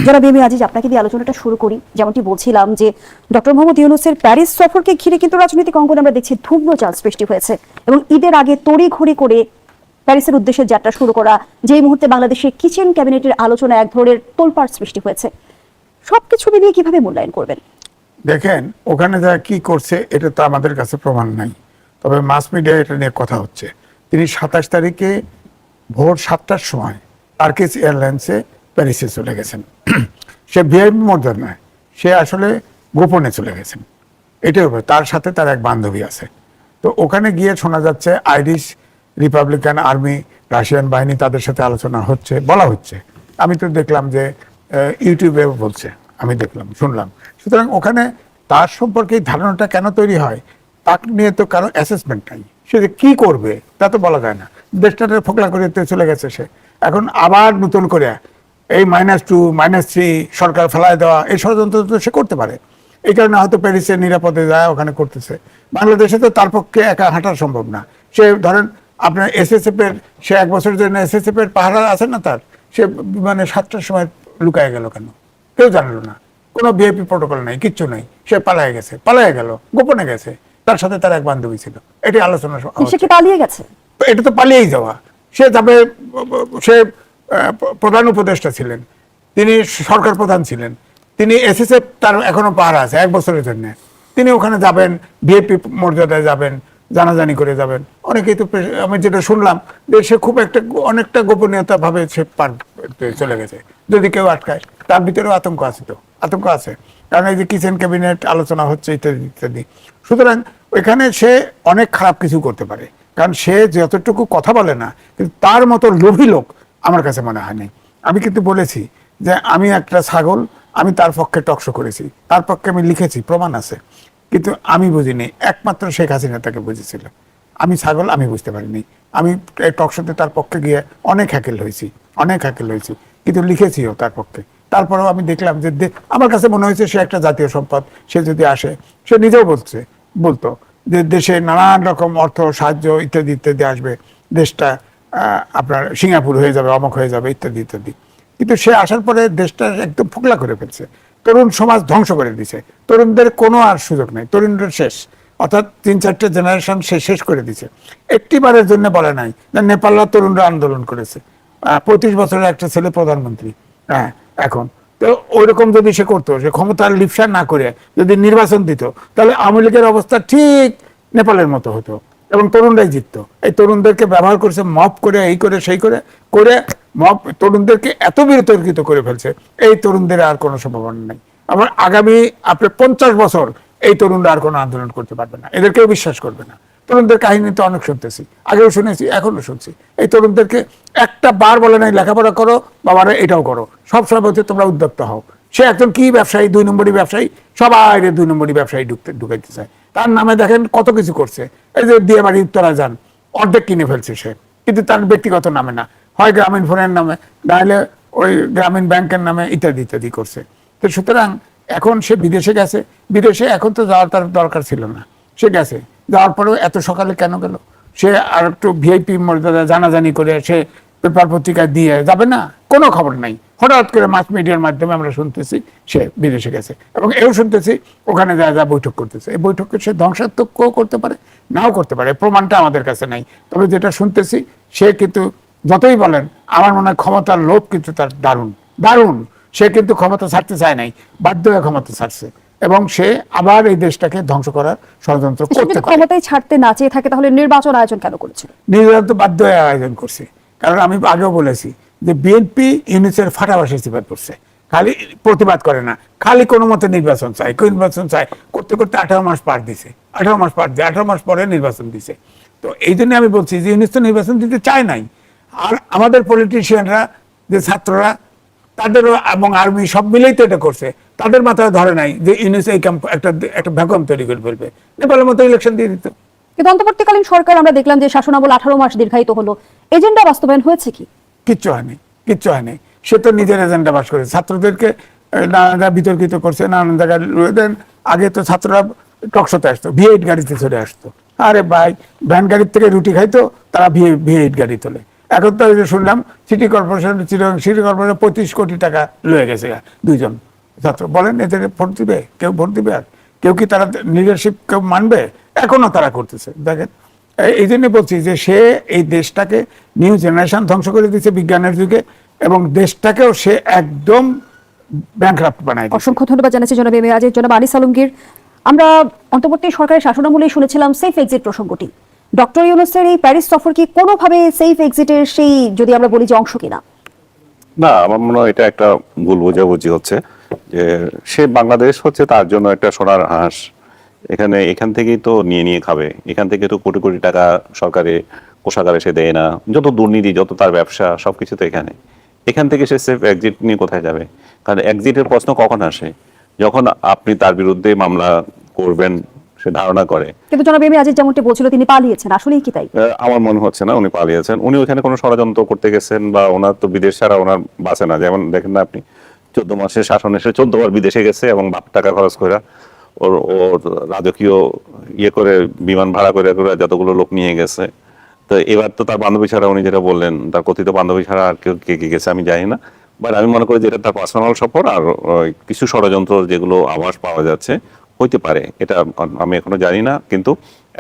যারা বিএমই আজিজ, আপনাকে দিয়ে আলোচনাটা শুরু করি। যেমনটি বলছিলাম যে ডক্টর মোহাম্মদ ইউনূসের প্যারিস সফরকে ঘিরে কিন্তু রাজনৈতিক অঙ্গনে আমরা দেখছি ধূম্রজাল সৃষ্টি হয়েছে এবং ঈদের আগে তড়িঘড়ি করে প্যারিসের উদ্দেশ্যে যাত্রা শুরু করা, যেই মুহূর্তে বাংলাদেশের কিচেন ক্যাবিনেটের আলোচনা এক ধরনের তোলপাড় সৃষ্টি হয়েছে। সবকিছু মিলিয়ে কিভাবে মূল্যায়ন করবেন? দেখেন, ওখানে যা কি করছে এটা তো আমাদের কাছে প্রমাণ নাই, তবে মাস মিডিয়া এটা নিয়ে কথা হচ্ছে। তিনি 27 তারিখে ভোর 7টার সময় টার্কিশ এয়ারলাইন্সে প্যারিসে চলে গেছেন। সে ভিআইপি মর্যাদা নয়, সে আসলে গোপনে চলে গেছেন। এটার উপরে তার সাথে তার এক বান্ধবী আছে। তো ওখানে গিয়ে শোনা যাচ্ছে আইরিশ রিপাবলিকান আর্মি, রাশিয়ান বাহিনী, তাদের সাথে আলোচনা হচ্ছে, বলা হচ্ছে। আমি তো দেখলাম যে ইউটিউবে বলছে, আমি দেখলাম, শুনলাম। সুতরাং ওখানে তার সম্পর্কে এই ধারণাটা কেন তৈরি হয়, তাকে নিয়ে তো কারো অ্যাসেসমেন্ট নাই। সে যে কী করবে তা তো বলা যায় না। দেশটাতে ফোকলা করে চলে গেছে সে। এখন আবার নতুন করে এই -2 -3 সরকার ফেলায় দেওয়া, এই ষড়যন্ত্র তো সে করতে পারে। এই কারণে হয়তো প্যারিসে নিরাপদে যায় ওখানে করতেছে। বাংলাদেশে তো তার পক্ষে একা হাঁটা সম্ভব না। সে ধরেন আপনার এসএসএফ এর, সে 1 বছরের জন্য এসএসএফ এর পাহারা আছে না তার, সে মানে 7টার সময় লুকায় গেল কেন কেউ জানলো না। কোনো ভিআইপি প্রোটোকল নাই, কিচ্ছু নাই। সে পালায় গেছে, পালায় গেল, গোপনে গেছে। তার সাথে তার এক বান্ধবী ছিল। এটি আলোচনা। সে কি পালিয়ে গেছে? এটা তো পালিয়েই যাওয়া। সে যাবে, সে প্রধান উপদেষ্টা ছিলেন, তিনি সরকার প্রধান ছিলেন, তিনি এসএসএফ তার এখনো পাহারা আছে 1 বছরের জন্য। তিনি ওখানে যাবেন, ভিআইপি মর্যাদায় যাবেন, জানাজানি করে যাবেন। অনেকেই তো, আমি যেটা শুনলাম যে সে খুব অনেকটা গোপনীয়তা ভাবে সে চলে গেছে। যদি কেউ আটকায়, তার ভিতরেও আতঙ্ক আছে, তো আতঙ্ক আছে। কারণ এই যে কিচেন ক্যাবিনেট আলোচনা হচ্ছে ইত্যাদি ইত্যাদি। সুতরাং ওইখানে সে অনেক খারাপ কিছু করতে পারে, কারণ সে যতটুকু কথা বলে না, কিন্তু তার মতো লোভী লোক আমার কাছে মনে হয় নাই। আমি কিন্তু বলেছি যে আমি একটা ছাগল, আমি তার পক্ষে টকশো করেছি, তার পক্ষে আমি লিখেছি, প্রমাণ আছে। কিন্তু আমি বুঝিনি, একমাত্র শেখ হাসিনা তাকে বুঝেছিল। আমি ছাগল, আমি বুঝতে পারিনি। আমি এই টকশোতে তার পক্ষে গিয়ে অনেক হ্যাকেল হয়েছি, কিন্তু লিখেছিও তার পক্ষে। তারপরেও আমি দেখলাম যে আমার কাছে মনে হয়েছে সে একটা জাতীয় সম্পদ। সে যদি আসে, সে নিজেও বলতো যে দেশে নানান রকম অর্থ সাহায্য ইত্যাদি ইত্যাদি আসবে, দেশটা আপনার সিঙ্গাপুর হয়ে যাবে, অমক হয়ে যাবে ইত্যাদি ইত্যাদি। কিন্তু সে আসার পরে দেশটা একদম ফোকলা করে ফেলছে, তরুণ সমাজ ধ্বংস করে দিছে। তরুণদের কোনো আর সুযোগ নেই, তরুণদের শেষ। অর্থাৎ 3-4টে জেনারেশন সে শেষ করে দিছে। একটিবারের জন্য বলে নাই যে নেপালের তরুণরা আন্দোলন করেছে। 25 বছরের একটা ছেলে প্রধানমন্ত্রী। হ্যাঁ, এখন তো ওইরকম যদি সে করতো, সে ক্ষমতার লিপসা না করে যদি নির্বাচন দিত, তাহলে আওয়ামী লীগের অবস্থা ঠিক নেপালের মতো হতো এবং তরুণরাই জিততো। এই তরুণদেরকে ব্যবহার করেছে, মব করে, এই করে সেই করে করে মব তরুণদেরকে এত বিতর্কিত করে ফেলছে, এই তরুণদের আর কোনো সম্ভাবনা নেই। আবার আগামী আপনার 50 বছর এই তরুণরা আর কোনো আন্দোলন করতে পারবে না, এদেরকেও বিশ্বাস করবে না। তরুণদের কাহিনী তো অনেক শুনতেছি, আগেও শুনেছি, এখনো শুনছি। এই তরুণদেরকে একটা বার বলে নাই লেখাপড়া করো, বাবারা এটাও করো, সবসময় বলছে তোমরা উদ্যোক্ত হও। সে একজন কি ব্যবসায়ী, 2 নম্বরই ব্যবসায়ী, সবাই 2 নম্বরই ব্যবসায়ী ঢুকাইতে চায়। তার নামে দেখেন কত কিছু করছে। এই যে দিয়ে বাড়ি উত্তরা যান, অর্ধেক কিনে ফেলছে সে, কিন্তু তার ব্যক্তিগত নামে না, হয় গ্রামীণ ফোনের নামে, নাহলে ওই গ্রামীণ ব্যাংকের নামে ইত্যাদি ইত্যাদি করছে। তো সুতরাং এখন সে বিদেশে গেছে। বিদেশে এখন তো যাওয়ার তার দরকার ছিল না, সে গেছে। যাওয়ার পরেও এত সকালে কেন গেল? সে আর একটু ভিআইপি মর্যাদা জানাজানি করে সে পেপার পত্রিকায় দিয়ে যাবে না? কোনো খবর নাই। হঠাৎ করে মাস মিডিয়ার মাধ্যমে আমরা শুনতেছি সে বিদেশে গেছে, এবং এও শুনতেছি ওখানে যা বৈঠক করতেছে। এই বৈঠকে সে ধ্বংসাত্মকও করতে পারে, নাও করতে পারে, প্রমাণটা আমাদের কাছে নাই। তবে যেটা শুনতেছি, সে কিন্তু যতই বলেন, আমার মনে হয় ক্ষমতার লোভ কিন্তু তার দারুণ। সে কিন্তু ক্ষমতা ছাড়তে চায় নাই, বাধ্য হয়ে ক্ষমতা ছাড়ছে, এবং সে আবার এই দেশটাকে ধ্বংস করার ষড়যন্ত্র করতে পারে। ক্ষমতায় ছাড়তে না চেয়ে থাকে, তাহলে নির্বাচন আয়োজন কেন করেছিল? নির্বাচন তো বাধ্য হয়ে আয়োজন করছে। কারণ আমি আগেও বলেছি যে বিএনপি ইউনূসের ফাটাবাসী সিফাত করছে, খালি প্রতিবাদ করে না, খালি কোনো মতে নির্বাচন চায়, করতে করতে 18 মাস পার দিছে। 18 মাস পরে নির্বাচন দিছে। তো এই জন্য আমি বলছি যে ইউনূস তো নির্বাচন দিতে চায় নাই। আর আমাদের পলিটিশিয়ানরা, যে ছাত্ররা, তাদেরও এবং আর্মি সব মিলেই তো এটা করছে। তাদের মাথায় ধরে নাই যে ইউনূস এই একটা ভ্যাকুয়াম তৈরি করে ফেলবে, নেপালের মতো ইলেকশন দিয়ে দিত। কিন্তু অন্তর্বর্তীকালীন সরকার আমরা দেখলাম যে শাসনামল 18 মাস দীর্ঘায়িত হলো, এজেন্ডা বাস্তবায়ন হয়েছে কি? কিচ্ছু হয়নি। সে তো নিজের এজেন্ডা বাস করে ছাত্রদেরকে নানান জায়গায় বিতর্কিত করছে, নানান জায়গায়। আগে তো ছাত্ররা টকশোতে আসতো, V8 গাড়িতে চলে আসতো। আরে ভাই, ভ্যান গাড়ির থেকে রুটি খাইতো, তারা V8 গাড়ি তোলে। এখন তো ওই যে শুনলাম city corporation Chittagong city corporation 25 কোটি টাকা লয়ে গেছে দুইজন ছাত্র। বলেন এদের ভোট দিবে কেউ? ভোট দিবে? আর কেউ কি তারা লিডারশিপ কেউ মানবে? এখনো তারা করতেছে। দেখেন এই জন্য বলছি যে সে এই দেশটাকে নিউ জেনারেশন ধ্বংস করে দিচ্ছে বিজ্ঞানের যুগে, এবং দেশটাকেও সে একদম ব্যাংকরাপ্ট বানায় দিচ্ছে। অসংখ্য ধন্যবাদ জানাচ্ছি জনাব এম এ আজিজ। জনাব আনিস আলমগীর, আমরা অন্তর্বর্তী সরকারের শাসনামলেই শুনেছিলাম সেফ এক্সিট প্রসঙ্গটি। ডক্টর ইউনূসের এই প্যারিস সফর কি কোনোভাবে সেফ এক্সিটের সেই, যদি আমরা বলি যে, অংশ কিনা? না, আমার মনে হয় এটা একটা ভুল বোঝাবুঝি হচ্ছে যে সে বাংলাদেশ হচ্ছে তার জন্য একটা সোনার হাঁস। এখান থেকেই তো নিয়ে খাবে, এখান থেকে তো কোটি কোটি টাকা সরকারে কোষাগারে সে দেয় না, যত দুর্নীতি যত তার ব্যবসা সবকিছু তো এখান থেকে সে সেফ এক্সিট নিয়ে কোথায় যাবে? কারণ এক্সিটের প্রশ্ন কখন আসে? যখন আপনি তার বিরুদ্ধে মামলা করবেন সে ধারণা করে। কিন্তু জনাব এম এ আজিজ যেমনটি বলছিল তিনি পালিয়েছেন, আসলেই কি তাই? আমার মনে হচ্ছে না উনি পালিয়েছেন। উনি ওখানে কোনো ষড়যন্ত্র করতে গেছেন, বা ওনার তো বিদেশ ছাড়া ওনার বাঁচে না। যেমন দেখেন না আপনি 14 মাসের শাসন এসে 14 বার বিদেশে গেছে, এবং বাপ টাকা খরচ করে ওর রাজকীয় করে বিমান ভাড়া করে যতগুলো লোক নিয়ে গেছে। তো এবার তো তার বান্ধবী ছাড়া, উনি যেটা বললেন তার কথিত বান্ধবী ছাড়া আর কেউ কে গেছে আমি জানি না। বাট আমি মনে করি যে এটা তার পার্সোনাল সফর, আর কিছু ষড়যন্ত্র যেগুলো আভাস পাওয়া যাচ্ছে হইতে পারে, এটা আমি এখনো জানি না। কিন্তু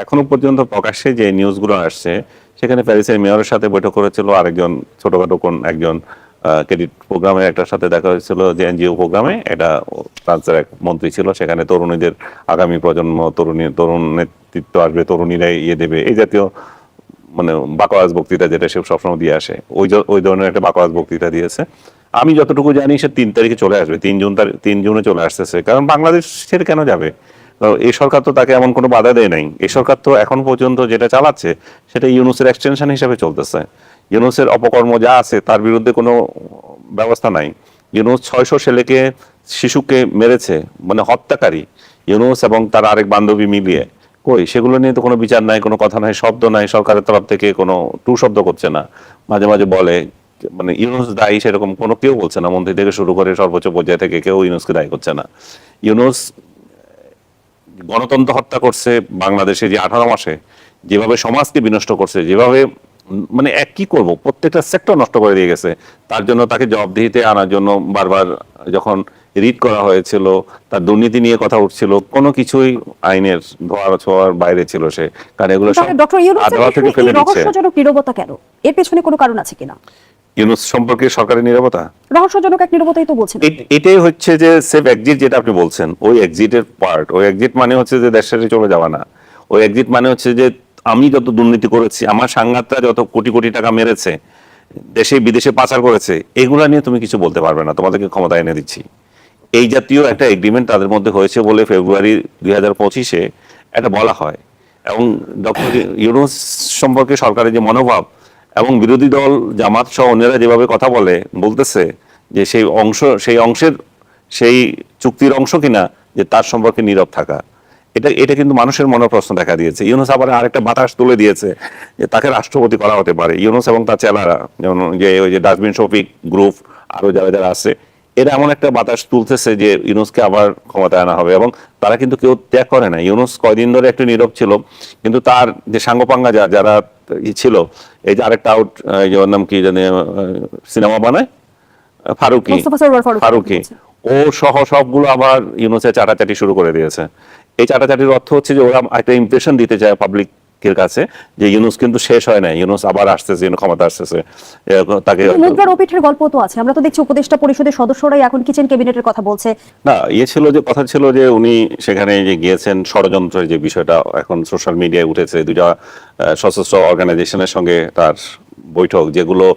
এখনো পর্যন্ত প্রকাশ্যে যে নিউজগুলো আসছে, সেখানে প্যারিসের মেয়রের সাথে বৈঠক করেছিল, আরেকজন ছোটখাটো কোন একজন ক্রেডিট প্রোগ্রামে একটার সাথে দেখা হয়েছিল, যে এনজিও প্রোগ্রামে, এটা ফ্রান্সের এক মন্ত্রী ছিল। সেখানে তরুণীদের, আগামী প্রজন্ম তরুণ নেতৃত্ব আসবে, তরুণীরাই দেবে, এই জাতীয় মানে বাকওয়াজ বক্তৃতা যেটা সে সবসময় দিয়ে আসে, ওই ধরনের একটা বাকওয়াজ বক্তৃতা দিয়েছে। আমি যতটুকু জানি সে 3 তারিখে চলে আসবে, 3 জুনে চলে আসতেছে। কারণ বাংলাদেশ ছেড়ে কেন যাবে? এই সরকার তো তাকে এমন কোনো বাধা দেয় নাই। এই সরকার তো এখন পর্যন্ত যেটা চালাচ্ছে সেটা ইউনূসের এক্সটেনশন হিসেবে চলতেছে। ইউনূসের অপকর্ম যা আছে তার বিরুদ্ধে কোনো ব্যবস্থা নাই। ইউনূস 600 ছেলেকে শিশুকে মেরেছে, মানে হত্যাকারী ইউনূস এবং তার আরেক বান্ধবী মিলিয়ে। কই সেগুলো নিয়ে তো কোনো বিচার নাই, কোনো কথা নাই, শব্দ নাই, সরকারের তরফ থেকে কোনো টু শব্দ করছে না। মাঝে মাঝে বলে, মানে ইউনূস দায়ী সেরকম কোনো কেউ বলছে না, মন্ত্রী থেকে শুরু করে সর্বোচ্চ পর্যায়ে থেকে কেউ ইউনূসকে দায়ী করছে না। ইউনূস গণতন্ত্র হত্যা করছে বাংলাদেশে, যে 18 মাসে যেভাবে সমাজকে বিনষ্ট করছে, যেভাবে মানে কি করব, প্রত্যেকটা সেক্টর নষ্ট করে দিয়ে গেছে। তার জন্য তাকে জবাবদিহিতে আনার জন্য বারবার যখন রিট করা হয়েছিল, তার দুর্নীতি নিয়ে কথা উঠছিল, কোনো কিছুই আইনের ধোয়ার ছোঁয়ার বাইরে ছিল সে। কারণ এগুলো সব ডক্টর আদালত থেকে ইউনূসের ফেলে দিচ্ছে। রহস্যজনক নীরবতা কেন? এর পেছনে কোনো কারণ আছে কিনা? ইউনূস সম্পর্কে সরকারের নীরবতা, রহস্যজনক এক নীরবতাই তো বলছেন। এটাই হচ্ছে যে সেফ এক্সিট যেটা আপনি বলছেন, ওই এক্সিটের পার্ট। ওই এক্সিট মানে হচ্ছে যে দেশ ছেড়ে চলে যাওয়া না। ওই এক্সিট মানে হচ্ছে যে আমি যত দুর্নীতি করেছি, আমার সাংঘাতরা যত কোটি কোটি টাকা মেরেছে, দেশে বিদেশে পাচার করেছে, এগুলা নিয়ে তুমি কিছু বলতে পারবে না, তোমাদেরকে ক্ষমতা এনে দিচ্ছি। এই জাতীয় একটা এগ্রিমেন্ট তাদের মধ্যে হয়েছে বলে ফেব্রুয়ারি 2025-এ এটা বলা হয়। এবং ডক্টর ইউনূস সম্পর্কে সরকারের যে মনোভাব, এবং বিরোধী দল জামাত সহ অন্যরা যেভাবে কথা বলতেছে যে সেই অংশের সেই চুক্তির অংশ কিনা যে তার সম্পর্কে নীরব থাকা, এটা কিন্তু মানুষের মনে প্রশ্ন দেখা দিয়েছে। ইউনূস আবার আরেকটা বাতাস তুলে দিয়েছে যে তাকে রাষ্ট্রপতি করা হতে পারে। ইউনূস এবং তার চেলারা, যেমন ওই যে ডাস্টবিন শফিক গ্রুপ, আরো যারা আছে, এরা এমন একটা বাতাস তুলতেছে যে ইউনূসকে আবার ক্ষমতায় আনা হবে। এবং তারা কিন্তু কেউ ত্যাগ করে না। ইউনূস কয়দিন ধরে একটু নীরব ছিল, কিন্তু তার যে সাঙ্গপাঙ্গা যারা ছিল, এই যে আরেকটা আউট, ওর নাম কি জানি, সিনেমা বানায় ফারুকি, ও সহ সবগুলো আবার ইউনূসের চাটাচাটি শুরু করে দিয়েছে। এই চাটাচাটির অর্থ হচ্ছে যে ওরা একটা ইমপ্রেশন দিতে চায় পাবলিকের কাছে যে ইউনূস কিন্তু শেষ হয় না, ইউনূস আবার আসতেছে, ক্ষমতা আসতেছে। তাকে মুদ্রার ও পিঠের গল্প তো আছে, আমরা তো দেখছি উপদেষ্টা পরিষদের সদস্যরাই এখন কিচেন ক্যাবিনেটের কথা বলছে। না, কথা ছিল যে উনি সেখানে যে গিয়েছেন, ষড়যন্ত্রের যে বিষয়টা এখন সোশ্যাল মিডিয়ায় উঠেছে, দুটা সশস্ত্র অর্গানাইজেশনের সঙ্গে তার বৈঠক, যেগুলো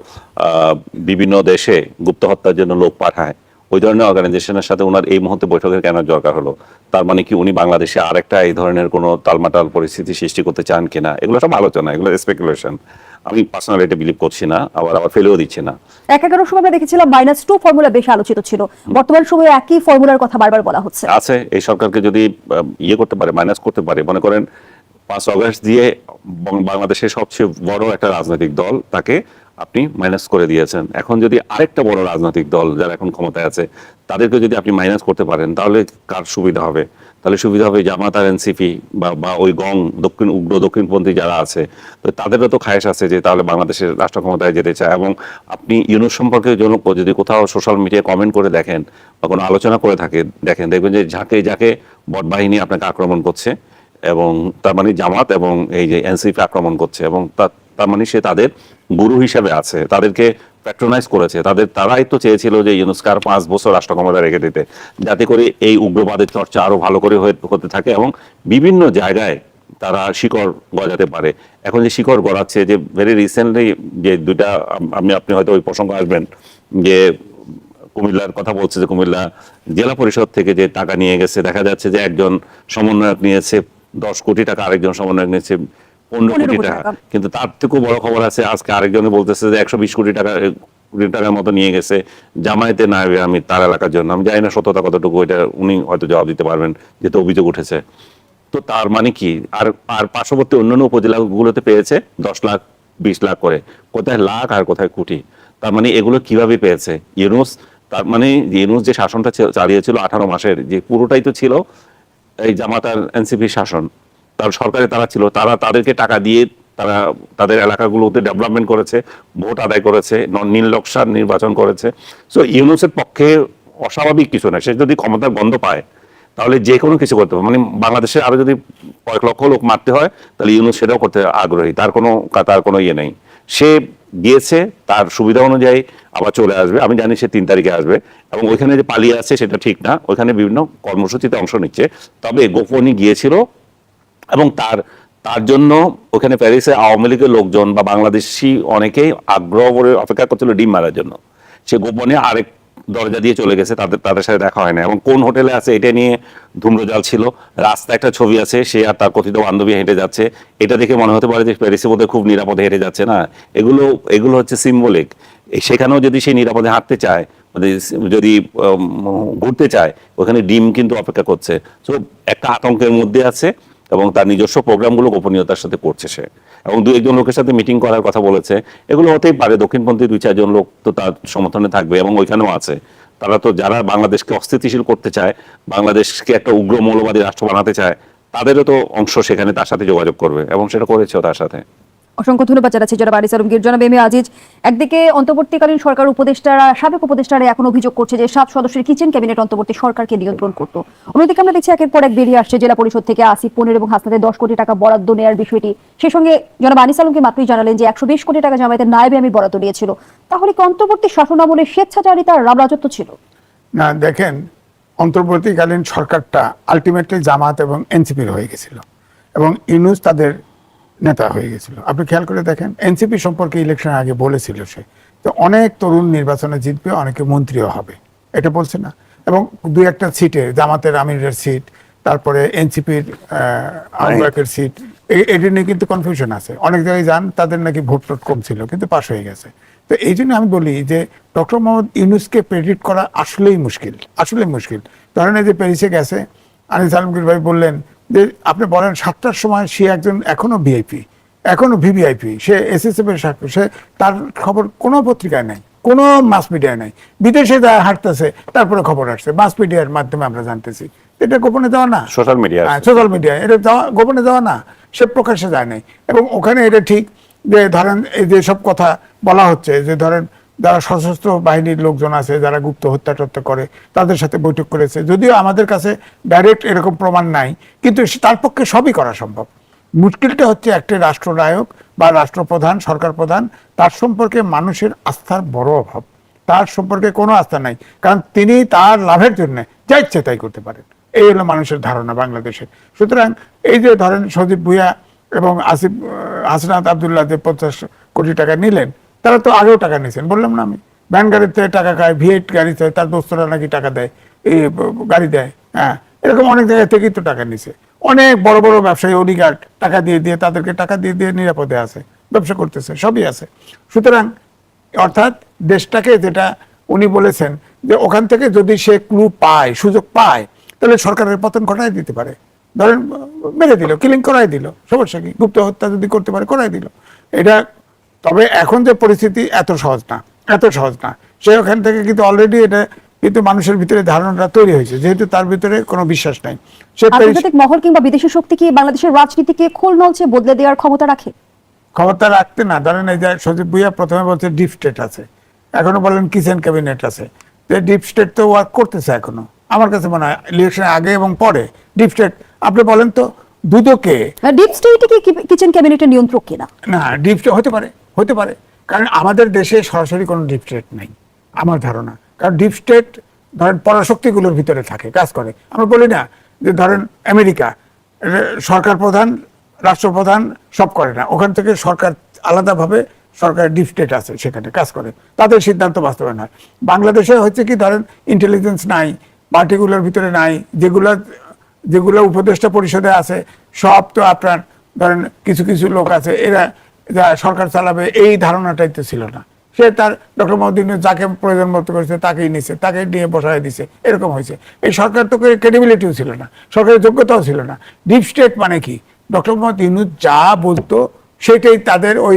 বিভিন্ন দেশে গুপ্ত হত্যার জন্য লোক পাঠায়, ওই ধরনের অর্গানাইজেশনের সাথে ওনার এই মুহূর্তে বৈঠকের কেন দরকার হলো? তার মানে কি উনি বাংলাদেশে আরেকটা এই ধরনের কোনো টালমাটাল পরিস্থিতি সৃষ্টি করতে চান কিনা? এগুলো সব আলোচনা, এগুলো স্পেকুলেশন। আমি পার্সোনালি এটা বিলিভ করছি না, আবার ফেলেও দিচ্ছি না। 11 সময় আমরা দেখেছিলাম -2 ফর্মুলা বেশি আলোচিত ছিল, বর্তমান সময়ে একই ফর্মুলার কথা বারবার বলা হচ্ছে। আছে, এই সরকারকে যদি করতে পারে, মাইনাস করতে পারে, মনে করেন 5 অগস্ট দিয়ে বাংলাদেশের সবচেয়ে বড় একটা রাজনৈতিক দল তাকে আপনি মাইনাস করে দিয়েছেন। এখন যদি আরেকটা বড় রাজনৈতিক দল যারা এখন ক্ষমতায় আছে তাদেরকে যদি আপনি মাইনাস করতে পারেন, তাহলে কার সুবিধা হবে? তাহলে সুবিধা হবে জামাত আর এনসিপি বা ওই গং উগ্র দক্ষিণপন্থী যারা আছে, তো তাদেরও তো খায়েশ আছে যে তাহলে বাংলাদেশের রাষ্ট্র ক্ষমতায় যেতে চায়। এবং আপনি ইউনূস সম্পর্কে যদি কোথাও সোশ্যাল মিডিয়ায় কমেন্ট করে দেখেন বা কোনো আলোচনা করে দেখেন, দেখবেন যে যাকে বট বাহিনী আপনাকে আক্রমণ করছে, এবং তার মানে জামাত এবং এই যে এনসিপি আক্রমণ করছে, এবং তার মানে সে তাদের গুরু হিসেবে আছে, তাদেরকে প্যাট্রোনাইজ করেছে। তারাই তো চেয়েছিল যে ইউনূসকে আর 5 বছর রাষ্ট্র ক্ষমতা রেখে দিতে, যাতে করে এই উগ্রবাদের চর্চা আরো ভালো করে হতে থাকে এবং বিভিন্ন জায়গায় তারা শিকড় গজাতে পারে। এখন যে শিকড় গড়াচ্ছে, যে ভেরি রিসেন্টলি যে দুইটা, আপনি হয়তো ওই প্রসঙ্গ আসবেন, যে কুমিল্লার কথা বলছে, যে কুমিল্লা জেলা পরিষদ থেকে যে টাকা নিয়ে গেছে, দেখা যাচ্ছে যে একজন সমন্বয়ক নিয়েছে 10 কোটি টাকা, আরেকজন সমন্বয়ক নিয়েছে 15 কোটি টাকা। কিন্তু তার থেকেও বড় খবর আছে, আজকে আরেকজনে বলতেছে যে 120 কোটি টাকার মতো নিয়ে গেছে জামায়াতে নায়েবে আমি তার এলাকার জন্য। আমি জানি না সত্যতা কতটুকু, এটা উনি হয়তো জবাব দিতে পারবেন, যেহেতু অভিযোগ উঠেছে। তো তার মানে কি, আর পার্শ্ববর্তী অন্যান্য উপজেলাগুলোতে পেয়েছে 10 লাখ 20 লাখ করে, কোথায় লাখ আর কোথায় কোটি। তার মানে এগুলো কিভাবে পেয়েছে ইউনূস? তার মানে ইউনূস যে শাসনটা চালিয়েছিল 18 মাসের, যে পুরোটাই তো ছিল এই জামাত আর এনসিপির শাসন। তার সরকারে তারা ছিল, তাদেরকে টাকা দিয়ে তারা তাদের এলাকাগুলোতে ডেভেলপমেন্ট করেছে, ভোট আদায় করেছে, নীল-নকশার নির্বাচন করেছে। সো ইউনূসের পক্ষে অস্বাভাবিক কিছু না, সে যদি ক্ষমতার গন্ধ পায় তাহলে যে কোনো কিছু করতে হবে। মানে বাংলাদেশে আরো যদি কয়েক লক্ষ লোক মারতে হয়, তাহলে ইউনূস সেটাও করতে আগ্রহী, তার কোনো ইয়ে নেই। সে গিয়েছে তার সুবিধা অনুযায়ী, আবার চলে আসবে। আমি জানি সে 3 তারিখে আসবে, এবং ওইখানে যে পালিয়ে আছে সেটা ঠিক না, ওইখানে বিভিন্ন কর্মসূচিতে অংশ নিচ্ছে। তবে গোপনে গিয়েছিল, এবং তার জন্য ওখানে প্যারিসে আওয়ামী লীগের লোকজন বা বাংলাদেশি অনেকেই আগ্রহ করে অপেক্ষা করছিল ডিম মারার জন্য। সে গোপনে আরেক দরজা দিয়ে চলে গেছে, তাদের সাথে দেখা হয় না। এবং কোন হোটেলে আছে এটা নিয়ে ধূম্রজাল ছিল। রাস্তায় একটা ছবি আছে, সে আর তার কথিত বান্ধবী হেঁটে যাচ্ছে, এটা দেখে মনে হতে পারে যে প্যারিসে বোধহয় খুব নিরাপদে হেঁটে যাচ্ছে। না, এগুলো হচ্ছে সিম্বলিক। সেখানেও যদি সে নিরাপদে হাঁটতে চায়, যদি ঘুরতে চায়, ওখানে ডিম কিন্তু অপেক্ষা করছে। তো একটা আতঙ্কের মধ্যে আছে, এবং তার নিজস্ব প্রোগ্রামগুলো গোপনীয়তার সাথে করছে সে, এবং 2-1 লোকের সাথে মিটিং করার কথা বলেছে। এগুলো হতেই পারে, দক্ষিণপন্থী 2-4 জন লোক তো তার সমর্থনে থাকবে, এবং ওইখানেও আছে। তারা তো যারা বাংলাদেশকে অস্থিতিশীল করতে চায়, বাংলাদেশকে একটা উগ্র মৌলবাদী রাষ্ট্র বানাতে চায়, তাদেরও তো অংশ সেখানে তার সাথে যোগাযোগ করবে, এবং সেটা করেছেও তার সাথে। অসংখ্য ধন্যবাদ জানাচ্ছি জনাব আনিস আলমগীর। জনাব এম এ আজিজ, একদিকে অন্তর্বর্তীকালীন সরকার সাবেক উপদেষ্টারা এখন অভিযোগ করছে যে 7 সদস্যের কিচেন ক্যাবিনেট অন্তর্বর্তী সরকারকে নিয়ন্ত্রণ করতো। অন্যদিকে আমরা দেখছি একের পর এক বেরিয়ে আসছে জেলা পরিষদ থেকে আসিফ পনির এবং হাসনাতের 10 কোটি টাকা বরাদ্দ নেওয়ার বিষয়টি। সেই সঙ্গে জনাব আনিস আলমগীর মাত্রই জানালেন যে 120 কোটি টাকা জামায়াতের নায়েবে আমি বরাদ্দ দিয়েছিল। তাহলে কি অন্তর্বর্তী শাসনামলে স্বেচ্ছাচারিতার রাজত্ব ছিল? না, দেখেন, অন্তর্বর্তীকালীন সরকারটা আলটিমেটলি জামাত এবং এনসিপির হয়ে গেছিল, এবং ইউনূস তাদের নেতা হয়ে গেছিল। আপনি খেয়াল করে দেখেন, এনসিপি সম্পর্কে ইলেকশনের আগে বলেছিল সে তো অনেক তরুণ নির্বাচনে জিতবে, অনেকে মন্ত্রীও হবে, এটা বলছে না? এবং 2-1টা সিটে, জামাতের আমিরের সিট, তারপরে এনসিপির আহ্বায়কের সিট, এটা নিয়ে কিন্তু কনফিউশন আছে। অনেক জায়গায় যান, তাদের নাকি ভোট কম ছিল, কিন্তু পাশ হয়ে গেছে। তো এই জন্য আমি বলি যে ডক্টর মোহাম্মদ ইউনূসকে প্রেডিক্ট করা আসলেই মুশকিল। ধরেন এই যে প্যারিসে গেছে, আনিস আলমগীর ভাই বললেন যে আপনি বলেন 7টার সময় সে একজন এখনো ভিআইপি, এখনো ভিভিআইপি, সে এসএসএফ এর সাক্ষী, সে তার খবর কোনো পত্রিকায় নাই, কোনো মাস মিডিয়ায় নাই। বিদেশে যা হাঁটতেছে, তারপরে খবর আসছে, মাস মিডিয়ার মাধ্যমে আমরা জানতেছি। এটা গোপনে দেওয়া না, সোশ্যাল মিডিয়া এটা গোপনে দেওয়া না, সে প্রকাশ্যে যায় নাই। এবং ওখানে এটা ঠিক যে ধরেন এই যে সব কথা বলা হচ্ছে, যে ধরেন যারা সশস্ত্র বাহিনীর লোকজন আছে, যারা গুপ্ত হত্যা করে, তাদের সাথে বৈঠক করেছে। যদিও আমাদের কাছে ডাইরেক্ট এরকম প্রমাণ নাই, কিন্তু তার পক্ষে সবই করা সম্ভব। মুশকিলটা হচ্ছে একটা রাষ্ট্রনায়ক বা রাষ্ট্রপ্রধান, সরকার প্রধান, তার সম্পর্কে মানুষের আস্থার বড় অভাব। তার সম্পর্কে কোনো আস্থা নাই, কারণ তিনি তার লাভের জন্য যা ইচ্ছে তাই করতে পারেন। এই হলো মানুষের ধারণা বাংলাদেশে। সুতরাং এই যে ধরেন সজীব ভুঁইয়া এবং হাসনাত আবদুল্লাহ যে 50 কোটি টাকা নিলেন, তারা তো আগেও টাকা নিয়েছেন, বললাম না আমি। ভ্যান গাড়ির থেকে টাকা খায়, ভিএট গাড়িতে তার দোস্তরা নাকি টাকা দেয়, এই গাড়ি দেয়। হ্যাঁ, এরকম অনেক জায়গা থেকেই তো টাকা নিছে। অনেক বড় বড় ব্যবসায়ী অলিগার্ড টাকা দিয়ে তাদেরকে টাকা দিয়ে নিরাপদে আছে, ব্যবসা করতেছে, সবই আছে। সুতরাং অর্থাৎ দেশটাকে, যেটা উনি বলেছেন যে ওখান থেকে যদি সে ক্লু পায়, সুযোগ পায়, তাহলে সরকারের পতন ঘটাই দিতে পারে। ধরেন মেরে দিল, কিলিং করাই দিল, সমস্যা কি? গুপ্ত হত্যা যদি করতে পারে, করাই দিল। এটা তবে এখন যে পরিস্থিতি এত সহজ না সে ওখান থেকে কিন্তু অলরেডি এটা কিন্তু মানুষের ভিতরে ধারণাটা তৈরি হয়েছে, যেহেতু তার ভিতরে কোনো বিশ্বাস নাই। সে আন্তর্জাতিক মহল কিংবা বিদেশি শক্তি কি বাংলাদেশের রাজনীতিকে খোল নলচে বদলে দেওয়ার ক্ষমতা রাখে? ক্ষমতা রাখতে না, ধরেন এই যে সজীব ভুইয়া প্রথমে বলছে ডিপ স্টেট আছে, এখনো বলেন কিচেন ক্যাবিনেট আছে, ডিপ স্টেট তো ওয়ার্ক করতেছে এখনো। আমার কাছে মনে হয় ইলেকশনের আগে এবং পরে ডিপ স্টেট, আপনি বলেন তো দুদকে ডিপ স্টেট কি কিচেন ক্যাবিনেটের নিয়ন্ত্রক কিনা? না, ডিপ স্টেট হতে পারে, কারণ আমাদের দেশে সরাসরি কোনো ডিপ স্টেট নাই আমার ধারণা। কারণ ডিপ স্টেট ধরেন পরাশক্তিগুলোর ভিতরে থাকে, কাজ করে। আমরা বলি না যে ধরেন আমেরিকা সরকার প্রধান রাষ্ট্রপ্রধান সব করে না, ওখান থেকে সরকার আলাদাভাবে সরকার ডিপ স্টেট আছে, সেখানে কাজ করে, তাদের সিদ্ধান্ত বাস্তবায়ন হয়। বাংলাদেশে হচ্ছে কি ধরেন ইন্টেলিজেন্স নাই, পার্টিগুলোর ভিতরে নাই, যেগুলো উপদেষ্টা পরিষদে আছে সব তো আপনার ধরেন কিছু কিছু লোক আছে, এরা যা সরকার চালাবে এই ধারণাটাই তো ছিল না। সে তার ডক্টর মোহাম্মদ ইউনূস যাকে প্রয়োজন মতো করেছে তাকেই নিছে, তাকে নিয়ে বসায় দিছে, এরকম হয়েছে। এই সরকার তো ক্রেডিবিলিটিও ছিল না, সরকারের যোগ্যতাও ছিল না। ডিপ স্টেট মানে কি, ডক্টর মোহাম্মদ ইউনূস যা বলতো সেটাই তাদের ওই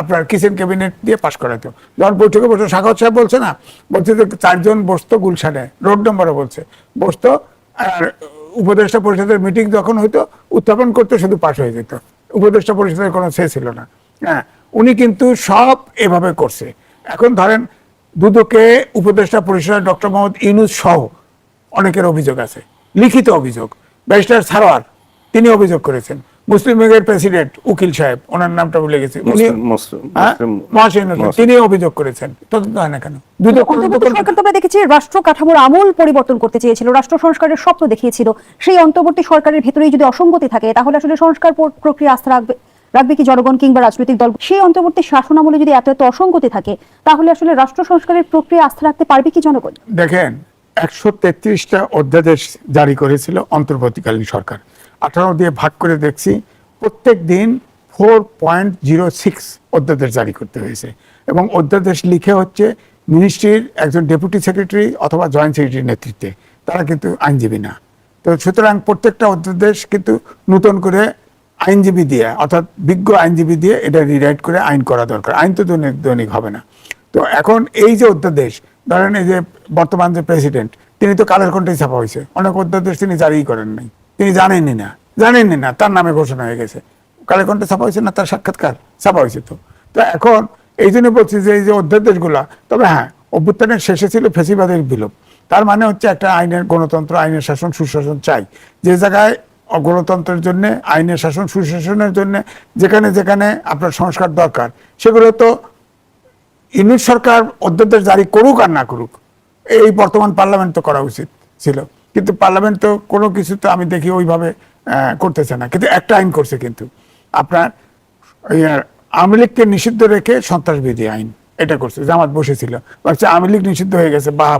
আপনার কিচেন ক্যাবিনেট দিয়ে পাশ করাতো। যখন বৈঠকে বসতো, সাগর সাহেব বলছে না, বলছে যে 4 জন বসতো গুলশানে, রোড নম্বরে বলছে বসতো, আর উপদেষ্টা পরিষদের মিটিং যখন হইতো উত্থাপন করতে শুধু পাশ হয়ে যেত, উপদেষ্টা পরিষদের কোনো সে ছিল না। হ্যাঁ, উনি কিন্তু সব এভাবে করছে। এখন ধরেন দুদকে উপদেষ্টা পরিষদের ডক্টর মোহাম্মদ ইউনূস সহ অনেকের অভিযোগ আছে, লিখিত অভিযোগ। ব্যারিস্টার সারোয়ার তিনি অভিযোগ করেছেন, মুসলিম লীগের প্রেসিডেন্ট উকিল সাহেব, ওনার নামটা ভুলে গেছি, মহাসিন তিনি অভিযোগ করেছেন। তদন্ত হয় না কেন? অন্তর্বর্তী সরকার তো আমরা দেখেছি রাষ্ট্র কাঠামোর আমূল পরিবর্তন করতে চেয়েছিল, রাষ্ট্র সংস্কারের স্বপ্ন দেখিয়েছিল। সেই অন্তর্বর্তী সরকারের ভেতরেই যদি অসঙ্গতি থাকে তাহলে আসলে সংস্কার প্রক্রিয়া আস্থা রাখবে কি জনগণ কিংবা রাজনৈতিক দল? সেই অন্তর্বর্তী শাসন আমলে যদি এত অসঙ্গতি থাকে তাহলে আসলে রাষ্ট্র সংস্কারের প্রক্রিয়া আস্থা রাখতে পারবে কি জনগণ? দেখেন, 133টা অধ্যাদেশ জারি করেছিল অন্তর্বর্তীকালীন সরকার। 18 দিয়ে ভাগ করে দেখছি, প্রত্যেক দিন 4.06 অধ্যাদেশ জারি করতে হয়েছে, এবং অধ্যাদেশ লিখে হচ্ছে মিনিস্ট্রির একজন ডেপুটি সেক্রেটারি অথবা জয়েন্ট সেক্রেটারির নেতৃত্বে, তারা কিন্তু আইনজীবী না। তো সুতরাং প্রত্যেকটা অধ্যাদেশ কিন্তু নতুন করে আইনজীবী দিয়ে, অর্থাৎ বিজ্ঞ আইনজীবী দিয়ে এটা রিরাইট করে আইন করা দরকার, আইন তো দৈনিক হবে না। তো এখন এই যে অধ্যাদেশ, ধরেন এই যে বর্তমান যে প্রেসিডেন্ট, তিনি তো কালের কণ্ঠে ছাপা হয়েছে, অনেক অধ্যাদেশ তিনি জারিই করেন নাই, তিনি জানেনই না, তার নামে ঘোষণা হয়ে গেছে। কালের কণ্ঠে ছাপা হয়েছে না, তার সাক্ষাৎকার ছাপা হয়েছে। তো এখন এই জন্য বলছি যে এই যে অধ্যাদেশগুলা, তবে হ্যাঁ, অভ্যুত্থানের শেষে ছিল ফ্যাসিবাদের বিলোপ। তার মানে হচ্ছে একটা আইনের গণতন্ত্র, আইনের শাসন, সুশাসন চাই। যে জায়গায় গণতন্ত্রের জন্য, আইনের শাসন, সুশাসনের জন্য যেখানে যেখানে আপনার সংস্কার দরকার, সেগুলো তো ইউনিট সরকার অধ্যাদেশ জারি করুক আর না করুক, এই বর্তমান পার্লামেন্ট তো করা উচিত ছিল। কিন্তু পার্লামেন্ট তো কোনো কিছু তো আমি দেখি ওইভাবে করতেছে না। কিন্তু একটা আইন করছে, কিন্তু আপনার আওয়ামী লীগকে নিষিদ্ধ রেখে সন্ত্রাসবিধি আইন এটা করছে। জামাত বসেছিল, ভাবছে আওয়ামী লীগ নিষিদ্ধ হয়ে গেছে, বাহ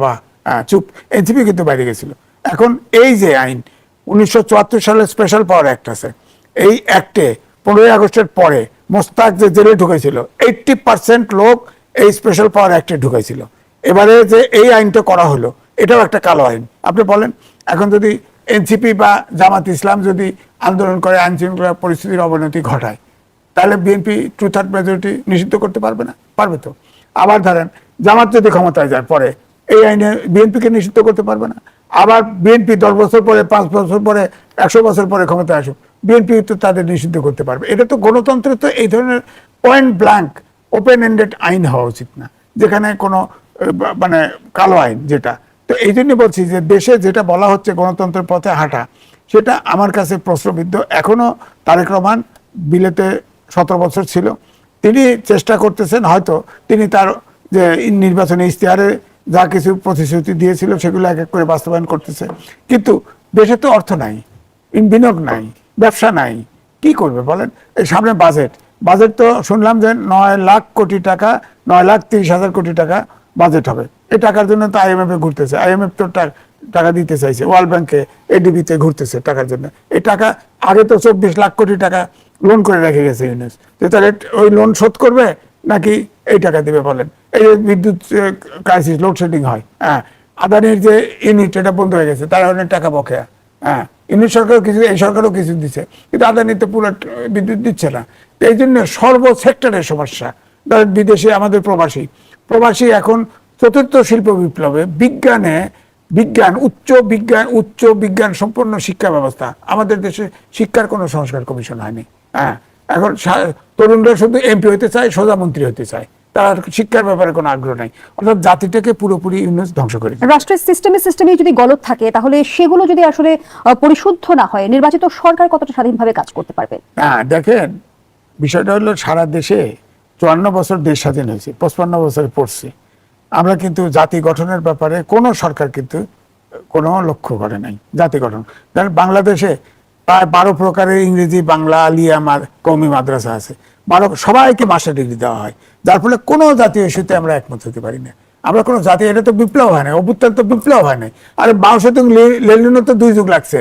চুপ, এনসিপি কিন্তু বাইরে গেছিল। এখন এই যে আইন 1974 সালে স্পেশাল পাওয়ার অ্যাক্ট আছে, এই অ্যাক্টে 15ই আগস্টের পরে মোস্তাক যে জেলে ঢুকেছিল, 80% লোক এই স্পেশাল পাওয়ার অ্যাক্টে ঢুকেছিল। এবারে যে এই আইনটা করা হলো, এটাও একটা কালো আইন। আপনি বলেন, এখন যদি এনসিপি বা জামাত ইসলাম যদি আন্দোলন করে, আইন শৃঙ্খলা পরিস্থিতির অবনতি ঘটায়, তাহলে বিএনপি 2/3 মেজরিটি নিষিদ্ধ করতে পারবে না? পারবে তো। আবার ধরেন জামাত যদি ক্ষমতায় যায় পরে, এই আইনে বিএনপিকে নিষিদ্ধ করতে পারবে না। আবার বিএনপি 10 বছর পরে, 5 বছর পরে, 100 বছর পরে ক্ষমতায় আসুক, বিএনপি তো তাদের নিষিদ্ধ করতে পারবে। এটা তো গণতন্ত্রে তো এই ধরনের পয়েন্ট ব্ল্যাঙ্ক ওপেন এন্ডেড আইন হওয়া উচিত না, যেখানে কোনো মানে কালো আইন যেটা। তো এই জন্য বলছি যে দেশে যেটা বলা হচ্ছে গণতন্ত্রের পথে হাঁটা, সেটা আমার কাছে প্রশ্নবিদ্ধ। এখনো তারেক রহমান বিলেতে 17 বছর ছিল, তিনি চেষ্টা করতেছেন, হয়তো তিনি তার যে নির্বাচনী ইশতেহারে যা কিছু প্রতিশ্রুতি দিয়েছিল সেগুলো এক এক করে বাস্তবায়ন করতেছে। কিন্তু দেশে তো অর্থ নাই, বিনিয়োগ নাই, ব্যবসা নাই, কি করবে বলেন? এই সামনে বাজেট তো শুনলাম যে 9 লাখ কোটি টাকা, 9,30,000 কোটি টাকা বাজেট হবে। এই টাকার জন্য তো IMF এ ঘুরতেছে, IMF তো টাকা দিতে চাইছে, ওয়ার্ল্ড ব্যাংকে, ADB-তে ঘুরতেছে টাকার জন্য। এই টাকা আগে তো 24 লাখ কোটি টাকা লোন করে রেখে গেছে ইউনুস, তাহলে ওই লোন শোধ করবে নাকি এই টাকা দিবে বলেন? এই বিদ্যুৎ ক্রাইসিস, লোডশেডিং হয়, হ্যাঁ, আদানির যে ইউনিট এটা বন্ধ হয়ে গেছে, তার অনেক টাকা বকেয়া, হ্যাঁ, ইউনিট সরকারও কিছু, এই সরকারও কিছু দিচ্ছে, কিন্তু আদানি তো পুরো বিদ্যুৎ দিচ্ছে না। তো এই জন্য সর্বসেক্টরের সমস্যা, ধরেন বিদেশে আমাদের প্রবাসী এখন চতুর্থ শিল্প বিপ্লবে উচ্চ বিজ্ঞান সম্পন্ন শিক্ষা ব্যবস্থা, আমাদের দেশে শিক্ষার কোনো সংস্কার কমিশন হয়নি। হ্যাঁ, এখন তরুণরা শুধু এমপি হতে চায়, সোজা মন্ত্রী হতে চায়, তার শিক্ষার ব্যাপারে কোনো আগ্রহ নাই। অর্থাৎ জাতিটাকে পুরোপুরি ইউনুস ধ্বংস করে দিয়েছে। রাষ্ট্রের সিস্টেমে যদি গলদ থাকে, তাহলে সেগুলো যদি আসলে পরিশুদ্ধ না হয়, নির্বাচিত সরকার কতটা স্বাধীনভাবে কাজ করতে পারবে? হ্যাঁ, দেখেন বিষয়টা হলো সারা দেশে 54 বছর দেশ স্বাধীন হয়েছে, 55 বছরে পড়ছে। আমরা কিন্তু জাতি গঠনের ব্যাপারে কোনো সরকার কিন্তু কোনো লক্ষ্য করে নাই জাতি গঠন। দেখেন বাংলাদেশে প্রায় 12 প্রকারের ইংরেজি, বাংলা, আলিয়া, কওমি মাদ্রাসা আছে। সবাইকে মাস্টার ডিগ্রি দেওয়া হয়, যার ফলে কোনো জাতীয় ইস্যুতে আমরা একমত হতে পারি না। আমরা কোনো জাতি, এটা তো বিপ্লব হয় না, অভ্যুত্থান তো বিপ্লব হয় নাই। আরে 62 লেনিনও তো 2 যুগ লাগছে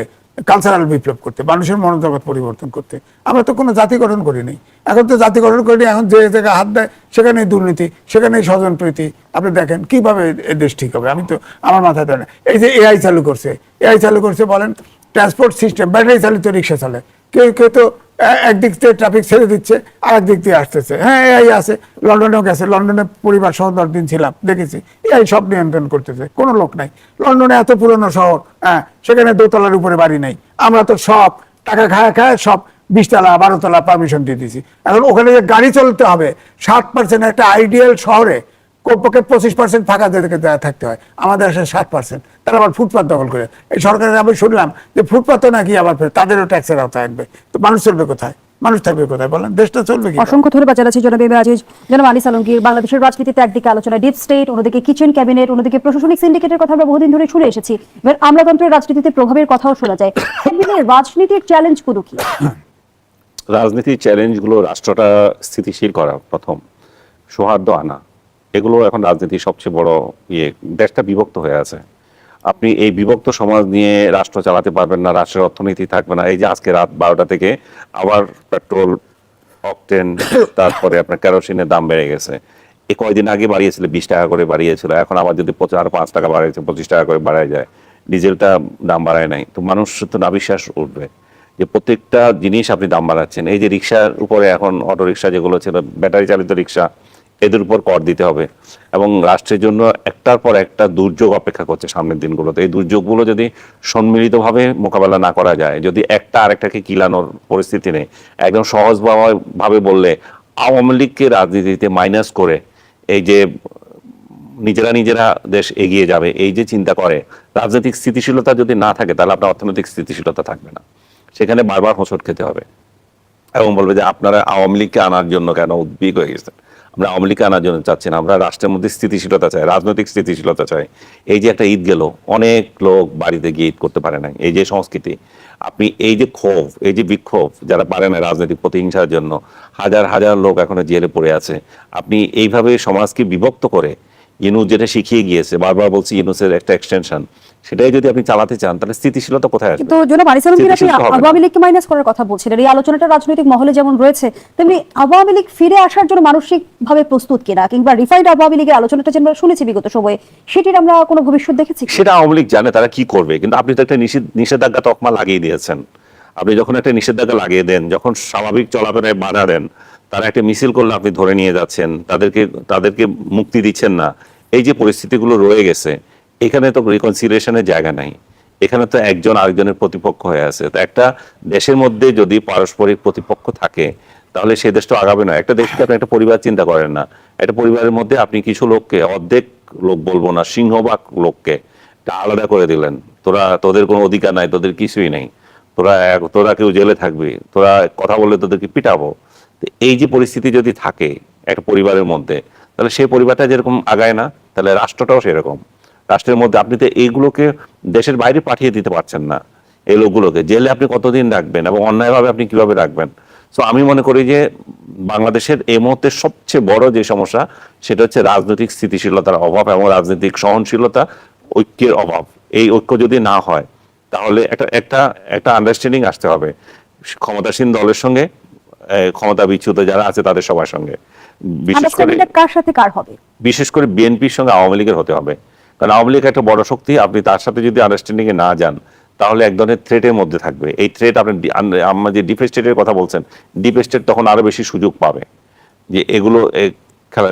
কালচারাল বিপ্লব করতে, মানুষের মনোজগৎ পরিবর্তন করতে। আমরা তো কোনো জাতি গঠন করি নাই। এখন তো জাতি গঠন করিনি, এখন যে জায়গায় হাত দেয় সেখানেই দুর্নীতি, সেখানেই স্বজনপ্রীতি। আপনি দেখেন কিভাবে এ দেশ ঠিক হবে? আমি তো, আমার মাথায় দেয় না। এই যে এআই চালু করছে, বলেন ট্রান্সপোর্ট সিস্টেম, ব্যাটারি চালিত রিক্সা চলে, কেউ তো একদিক থেকে ট্রাফিক ছেড়ে দিচ্ছে, আর একদিক দিয়ে আসতেছে। হ্যাঁ, এআই আছে, লন্ডনেও গেছে, লন্ডনে পরিবার সহ 10 দিন ছিলাম, দেখেছি এআই সব নিয়ন্ত্রণ করতেছে, কোনো লোক নাই। লন্ডনে এত পুরনো শহর, হ্যাঁ, সেখানে দোতলার উপরে বাড়ি নাই। আমরা তো সব টাকা খায় সব 20 তলা 12 তলা পারমিশন দিয়ে দিয়েছি। এখন ওখানে যে গাড়ি চলতে হবে, 7% একটা আইডিয়াল শহরে কমপক্ষে 25% ফাঁকা থাকতে হয়, আমাদের আসে 7%। তারা আবার ফুটপাত দখল করে। এই সরকারের আমি শুনলাম যে ফুটপাতও নাকি আবার তাদেরও ট্যাক্সের আওতায় আসবে। তো মানুষ চলবে কোথায়? মানুষ থাকবে কোথায় বলেন? দেশটা চলবে কি? অসংখ্য ধন্যবাদ জানাচ্ছি জনাব এম এ আজিজ। জনাব আনিস আলমগীর, বাংলাদেশের রাজনীতিতে একদিকে আলোচনা ডিপ স্টেট, অন্যদিকে কিচেন ক্যাবিনেট, অন্যদিকে প্রশাসনিক সিন্ডিকেটের কথা আমরা বহুদিন ধরে শুনে এসেছি। এবার আমলাতন্ত্রের রাজনীতিতে প্রভাবের কথাও শোনা যায়। রাজনীতির চ্যালেঞ্জগুলো কি? রাজনীতির চ্যালেঞ্জগুলো রাষ্ট্রটা স্থিতিশীল করা, প্রথম সৌহার্দ্য আনা, এগুলো এখন রাজনীতির সবচেয়ে বড় দেশটা বিভক্ত হয়ে আছে। আপনি এই বিভক্ত সমাজ নিয়ে রাষ্ট্র চালাতে পারবেন না, রাষ্ট্রের অর্থনীতি থাকবে না। এই যে আজকে রাত 12টা থেকে আবার পেট্রোল, অকটেন, তারপরে আপনার কেরোসিনের দাম বেড়ে গেছে। এই কয়দিন আগে বাড়িয়েছিল 20 টাকা করে বাড়িয়েছিল, এখন আবার যদি 5 টাকা বাড়িয়েছে, 25 টাকা করে বাড়ায় যায়। ডিজেলটা দাম বাড়ায় নাই, তো মানুষ তো নাবিশ্বাস উঠবে যে প্রত্যেকটা জিনিস আপনি দাম বাড়াচ্ছেন। এই যে রিক্সার উপরে এখন অটো রিক্সা যেগুলো ছিল, ব্যাটারি চালিত রিক্সা, এদের উপর কর দিতে হবে। এবং রাষ্ট্রের জন্য একটার পর একটা দুর্যোগ অপেক্ষা করছে সামনের দিনগুলোতে। এই দুর্যোগগুলো যদি সম্মিলিতভাবে মোকাবেলা না করা যায়, যদি একটা আরেকটাকে কিলানোর পরিস্থিতি নেই, একদম সহজভাবে বললে আওয়ামী লীগকে রাজনীতিতে মাইনাস করে এই যে নিজেরা দেশ এগিয়ে যাবে, এই যে চিন্তা করে, রাজনৈতিক স্থিতিশীলতা যদি না থাকে তাহলে আপনার অর্থনৈতিক স্থিতিশীলতা থাকবে না। সেখানে বারবার হোঁচট খেতে হবে এবং বলবে যে আপনারা আওয়ামী লীগকে আনার জন্য কেন উদ্বিগ হয়ে গেছেন। আমরা আওয়ামী লীগকে আনার জন্য চাচ্ছি না, আমরা রাষ্ট্রের মধ্যে স্থিতিশীলতা চাই, রাজনৈতিক স্থিতিশীলতা চাই। এই যে একটা ঈদ গেল, অনেক লোক বাড়িতে গিয়ে ঈদ করতে পারে না, এই যে সংস্কৃতি, আপনি এই যে ক্ষোভ, এই যে বিক্ষোভ, যারা পারে না রাজনৈতিক প্রতিহিংসার জন্য, হাজার হাজার লোক এখনো জেলে পড়ে আছে। আপনি এইভাবে সমাজকে বিভক্ত করে ইউনুস যেটা শিখিয়ে গিয়েছে, বারবার বলছি ইউনুসের একটা এক্সটেনশন, সেটাই যদি আপনি চালাতে চান তাহলে স্থিতিশীলতা কোথায় আসবে? কিন্তু জনাব আনিস আলমগীর, আপনি আওয়ামী লীগকে মাইনাস করার কথা বলছিলেন। এই আলোচনাটা রাজনৈতিক মহলে যেমন রয়েছে, তেমনি আওয়ামী লীগ ফিরে আসার জন্য মানসিকভাবে প্রস্তুত কিনা, কিংবা রিফাইন্ড আওয়ামী লীগের আলোচনাটা যে আমরা শুনেছি বিগত সময়ে, সেটির আমরা কোনো ভবিষ্যৎ দেখেছি? সেটা আওয়ামী লীগ জানে তারা কি করবে, কিন্তু আপনি তো একটা নিষেধাজ্ঞা তকমা লাগিয়ে দিয়েছেন। আপনি যখন একটা নিষেধাজ্ঞা লাগিয়ে দেন, যখন স্বাভাবিক চলাফেরায় বাধা দেন, তারা একটা মিছিল করলে আপনি ধরে নিয়ে যাচ্ছেন, তাদেরকে মুক্তি দিচ্ছেন না। এই যে পরিস্থিতিগুলো রয়ে গেছে, এখানে তো রিকনসিলিয়েশনের জায়গা নাই, এখানে তো একজন আরেকজনের প্রতিপক্ষ হয়ে আছে। তো একটা দেশের মধ্যে যদি পারস্পরিক প্রতিপক্ষ থাকে তাহলে সেই দেশটা আগাবে না। একটা দেশকে আপনি একটা পরিবার চিন্তা করেন না, একটা পরিবারের মধ্যে আপনি কিছু লোককে, অর্ধেক লোক বলবো না, সিংহভাগ লোককে আলাদা করে দিলেন। তোদের কোনো অধিকার নাই, তোদের কিছুই নেই, তোরা কেউ জেলে থাকবি, তোরা কথা বললে তোদেরকে পিটাবো। এই যে পরিস্থিতি যদি থাকে একটা পরিবারের মধ্যে, তাহলে সেই পরিবারটা যেরকম আগায় না, তাহলে রাষ্ট্রটাও সেরকম। রাষ্ট্রের মধ্যে আপনি তো এইগুলোকে দেশের বাইরে পাঠিয়ে দিতে পারছেন না। এই লোকগুলোকে জেলে আপনি কতদিন রাখবেন এবং অন্যায়ভাবে আপনি কিভাবে রাখবেন? সো আমি মনে করি যে বাংলাদেশের এই মুহূর্তে সবচেয়ে বড় যে সমস্যা, সেটা হচ্ছে রাজনৈতিক স্থিতিশীলতার অভাব এবং রাজনৈতিক সহনশীলতা, ঐক্যের অভাব। এই ঐক্য যদি না হয় তাহলে একটা আন্ডারস্ট্যান্ডিং আসতে হবে ক্ষমতাসীন দলের সঙ্গে, ক্ষমতা বিচ্যুত যারা আছে তাদের সবার সঙ্গে। বিশেষ করে বিএনপির সঙ্গে আওয়ামী লীগের হতে হবে, কারণ আওয়ামী লীগ একটা বড় শক্তি। আপনি তার সাথে যদি আন্ডারস্ট্যান্ডিং এ না যান তাহলে এক ধরনের থ্রেটের মধ্যে থাকবে। এই থ্রেট আপনি আমরা যে ডিপ স্টেটের কথা বলছেন, ডিপ স্টেট তখন আরো বেশি সুযোগ পাবে যে এগুলো খেলা,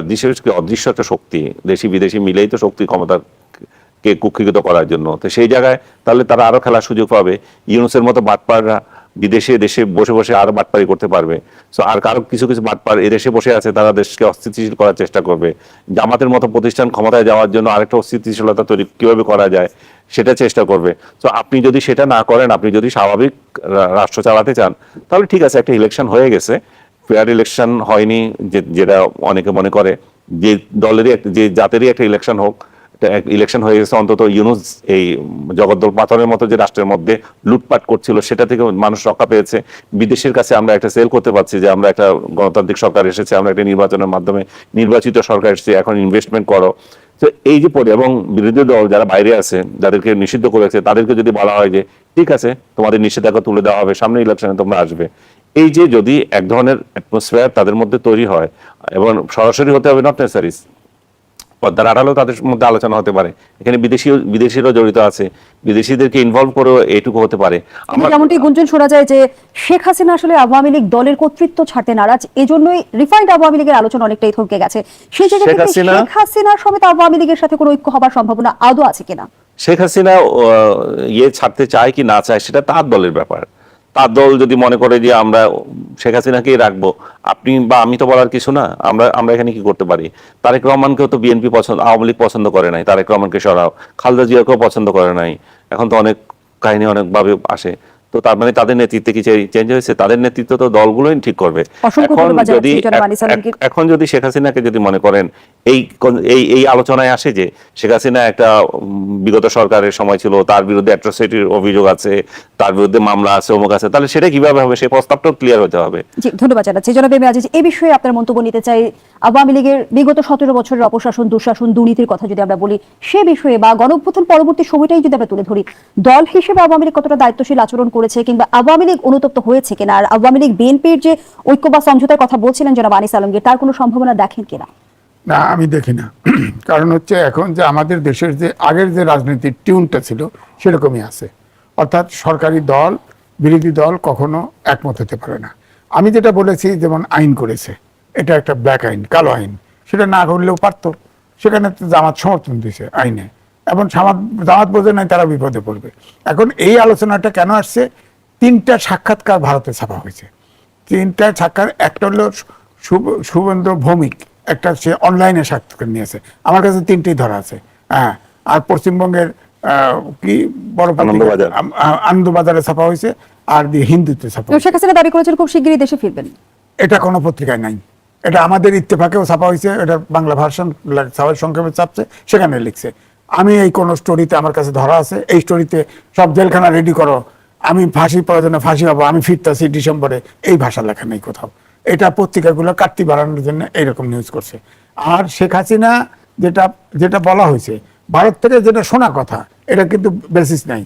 অদৃশ্য একটা শক্তি, দেশি বিদেশি মিলেই তো শক্তি ক্ষমতাকে কুক্ষিগত করার জন্য। তো সেই জায়গায় তাহলে তারা আরো খেলার সুযোগ পাবে। ইউনুসের মতো বাটপাররা বিদেশে দেশে বসে বসে আরো বাটপারি করতে পারবে। সো আর কারো কিছু কিছু বাটপার এদেশে বসে আছে, তারা দেশকে অস্থিতিশীল করার চেষ্টা করবে। জামাতের মতো প্রতিষ্ঠান ক্ষমতায় যাওয়ার জন্য আরেকটা অস্থিতিশীলতা তৈরি কিভাবে করা যায় সেটা চেষ্টা করবে। তো আপনি যদি সেটা না করেন, আপনি যদি স্বাভাবিক রাষ্ট্র চালাতে চান, তাহলে ঠিক আছে, একটা ইলেকশন হয়ে গেছে, ফেয়ার ইলেকশন হয়নি যেটা অনেকে মনে করে, যে দলেরই যে জাতেরই একটা ইলেকশন হোক, ইলেকশন হয়ে গেছে, অন্তত ইউনুস এই জগদ্দল পাথরের মতো যে রাষ্ট্রের মধ্যে লুটপাট করছিল সেটা থেকে মানুষ রক্ষা পেয়েছে। বিদেশের কাছে আমরা একটা সেল করতে পারছি যে আমরা একটা গণতান্ত্রিক সরকার এসেছে, আমরা একটা নির্বাচনের মাধ্যমে নির্বাচিত সরকার এসেছে, এখন ইনভেস্টমেন্ট করো। তো এই যে এবং বিরোধী দল যারা বাইরে আছে, যাদেরকে নিষিদ্ধ করেছে, তাদেরকে যদি বলা হয় যে ঠিক আছে, তোমাদের নিষেধাজ্ঞা তুলে দেওয়া হবে, সামনে ইলেকশনে তোমরা আসবে, এই যে যদি এক ধরনের অ্যাটমসফিয়ার তাদের মধ্যে তৈরি হয়, এবং সরাসরি হতে হবে, নট নেসেসারি, পর্দার আড়ালেও তাদের মধ্যে আলোচনা হতে পারে, এখানে বিদেশিরাও জড়িত আছে, বিদেশিদেরকে ইনভলভ করেও এইটুকু হতে পারে। যেমনটি গুঞ্জন শোনা যায় যে শেখ হাসিনা আসলে আওয়ামী লীগ দলের কর্তৃত্ব ছাড়তে নারাজ, এজন্যই রিফাইন্ড আওয়ামী লীগের আলোচনা অনেকটাই থমকে গেছে। সেই জায়গা থেকে শেখ হাসিনার সমেত আওয়ামী লীগের সাথে কোনো ঐক্য হবার সম্ভাবনা আদৌ আছে কিনা? শেখ হাসিনা ছাড়তে চায় কি না চায় সেটা তার দলের ব্যাপার। তার দল যদি মনে করে যে আমরা শেখ হাসিনাকেই রাখবো, আপনি বা আমি তো বলার কিছু না। আমরা এখানে কি করতে পারি? তারেক রহমানকেও তো বিএনপি আওয়ামী লীগ পছন্দ করে নাই, তারেক রহমানকে সরাও। খালেদা জিয়াকেও পছন্দ করে নাই। এখন তো অনেক কাহিনী অনেকভাবে আসে। তো তার মানে তাদের নেতৃত্বে কি চেঞ্জ হয়েছে? তাদের নেতৃত্ব তো দলগুলোই ঠিক করবে। এখন যদি শেখ হাসিনাকে যদি মনে করেন এই আলোচনায় আসে যে শেখ হাসিনা একটা বিগত সরকারের সময় ছিল, তার বিরুদ্ধে অ্যাট্রসিটির অভিযোগ আছে, তার বিরুদ্ধে মামলা আছে, অমুক আছে, তাহলে সেটা কিভাবে হবে? সেই প্রস্তাবটাও ক্লিয়ার হতে হবে। জি, ধন্যবাদ জানাচ্ছি জনাব এম এ আজিজ। এই বিষয়ে আপনার মন্তব্য নিতে চাই। আওয়ামী লীগের বিগত 17 বছরের অপশাসন, দুঃশাসন, দুর্নীতির কথা যদি আমরা বলি, সে বিষয়ে বা গণঅভ্যুত্থান পরবর্তী সময়টাই যদি আমরা তুলে ধরি, দল হিসেবে আওয়ামী লীগ কতটা দায়িত্বশীল আচরণ করেছে, কিংবা আওয়ামী লীগ অনুতপ্ত হয়েছে কিনা, আর আওয়ামী লীগ বিএনপির যে ঐক্য বা সমঝোতার কথা বলছিলেন জনাব আনিস আলমগীর, তার কোনো সম্ভাবনা দেখেন কিনা? না, আমি দেখি না। কারণ হচ্ছে এখন যে আমাদের দেশের যে আগের যে রাজনীতির টিউনটা ছিল সেরকমই আছে। অর্থাৎ সরকারি দল বিরোধী দল কখনো একমত হতে পারে না। আমি যেটা বলেছি, যেমন আইন করেছে, এটা একটা ব্ল্যাক আইন, কালো আইন, সেটা না করলেও পারতো। সেখানে তো জামাত সমর্থন দিয়েছে আইনে, এবং জামাত বোঝে নাই তারা বিপদে পড়বে। এখন এই আলোচনাটা কেন আসছে? 3টা সাক্ষাৎকার ভারতে ছাপা হয়েছে। 3টা সাক্ষাৎ, একটা হলো শুভেন্দ্র ভৌমিক, একটা সে অনলাইনে সাক্ষাৎকার নিয়েছে, আমার কাছে 3টেই ধরা আছে। হ্যাঁ, আর পশ্চিমবঙ্গের কি বড় আনন্দবাজারে ছাপা হয়েছে, আর হিন্দুতে ছাপা হয়েছে। শেখ হাসিনা দাবি করেছেন খুব শিগগিরই দেশে ফিরবেন। এটা কোনো পত্রিকায় নাই, এটা আমাদের ইত্তেফাকেও ছাপা হয়েছে, এটা বাংলা ভার্সন সংক্ষেপে ছাপছে, সেখানে লিখছে। আমি এই কোন স্টোরিতে আমার কাছে ধরা আছে, এই স্টোরিতে সব জেলখানা রেডি করো, আমি ফাঁসি প্রয়োজনে ফাঁসি হবো, আমি ফিরতাছি ডিসেম্বরে, এই ভাষা লেখা নেই কোথাও। এটা পত্রিকাগুলো কাটতি বাড়ানোর জন্য এইরকম নিউজ করছে। আর শেখ হাসিনা যেটা বলা হয়েছে, ভারত থেকে যেটা শোনা কথা, এটা কিন্তু বেসিস নাই।